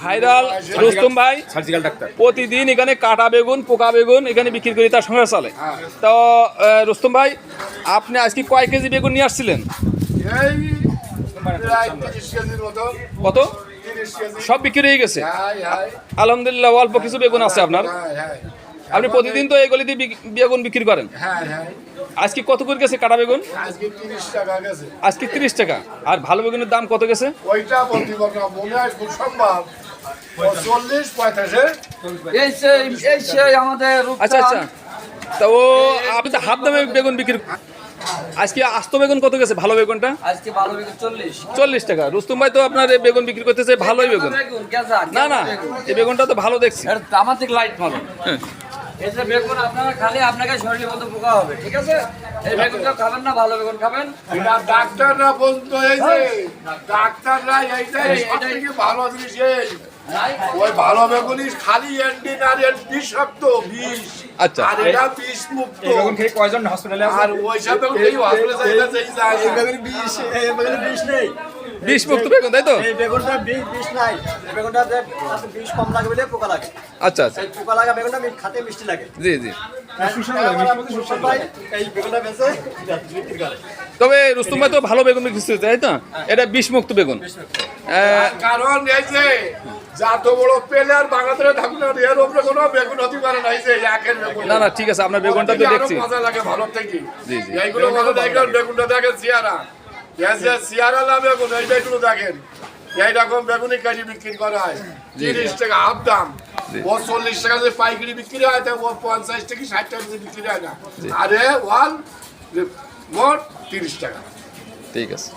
Viral Rustam ভাই surgical doctor প্রতিদিন এখানে কাটা বেগুন পোকা বেগুন এখানে বিক্রি করে তার সংসার চলে। তো রুস্তম ভাই, আপনি আজকে কয় কেজি বেগুন নিয়ে আসছিলেন? এই প্রায় 30 কেজির মতো। কত? 30 কেজি। সব বিক্রি হয়ে গেছে? হাই হাই আলহামদুলিল্লাহ, অল্প কিছু বেগুন আছে আপনার। হাই হাই আপনি প্রতিদিন তো এগুলিতে বেগুন বিক্রি করেন। হাই হাই আজকে কত করে গেছে কাটা বেগুন? আজকে 30 টাকা গেছে। আজকে 30 টাকা। আর ভালো বেগুনের দাম কত গেছে? ওইটা বলতে পারবো না, মনে হয় খুব সম্ভব 40-45। এই সেই আমাদের আচ্ছা আচ্ছা। তা ও আপনি তো হাফ দামে বেগুন বিক্রি। আজকে আস্ত বেগুন কত গেছে ভালো বেগুনটা? আজকে ভালো বেগুন 40 টাকা। রুস্তম ভাই তো আপনার এই বেগুন বিক্রি করতেছে ভালোই বেগুন। না না, এই বেগুনটা তো ভালো দেখছি। আমার থেকে লাইট ভালো। হ্যাঁ। এই যে বেগুন আপনারা খালি আপনাকে শরীরের মতো পোকা হবে, ঠিক আছে? এই বেগুনটা খাবেন না, ভালো বেগুন খাবেন। এটা ডাক্তাররা বলতো, এই যে ডাক্তাররা এইটাই সবথেকে ভালো জিনিস। এই ওই ভালো বেগুনি খালি অ্যান্টিন আর বিষাক্ত বিষ। আচ্ছা। আর এটা বিষ মুক্ত। বেগুন খেয়ে কয়জন হসপিটালে আছে? আর ওই সব বেগুন এই হসপিটালে যায় এই বেগুনে বিষ নেই। বিষ মুক্ত বেগুন, তাই তো? এই বেগুনটা বিষ নাই। এই বেগুনটাতে বিষ কম লাগে বলে পোকা লাগে। আচ্ছা আচ্ছা। এই পোকা লাগা বেগুনটা খাতে মিষ্টি লাগে। জি জি। সুস্বাদু ভাই এই বেগুনটা বেচে বিক্রি করে। তবে রুস্তম ভাই তো ভালো বেগুন বিক্রি করছে, তাই তো? এটা বিষ মুক্ত বেগুন। কারণ এই যে যত বড় প্লেয়ার বাংলাদেশে থাকুন না, এর উপরে কোনো বেগুন হতে পারে না। এই যে একের বেগুন। না না, ঠিক আছে, আপনার বেগুনটা তো দেখছি। আরো মজা লাগে ভালো থেকে। জি, জি। এইগুলো ভালো দেখেন, বেগুনটা দেখেন সিয়ারা। এই যে সিয়ারা না বেগুন, এই বেগুন দেখেন। এইরকম বেগুনি কেজি বিক্রি করা হয় 30 টাকা হাফ দাম। ও 40 টাকা যে পাইকারি বিক্রি হয়, তো ও 50 থেকে 60 টাকা বিক্রি হয় না। আরে ওয়াল মোট 30 টাকা। ঠিক আছে।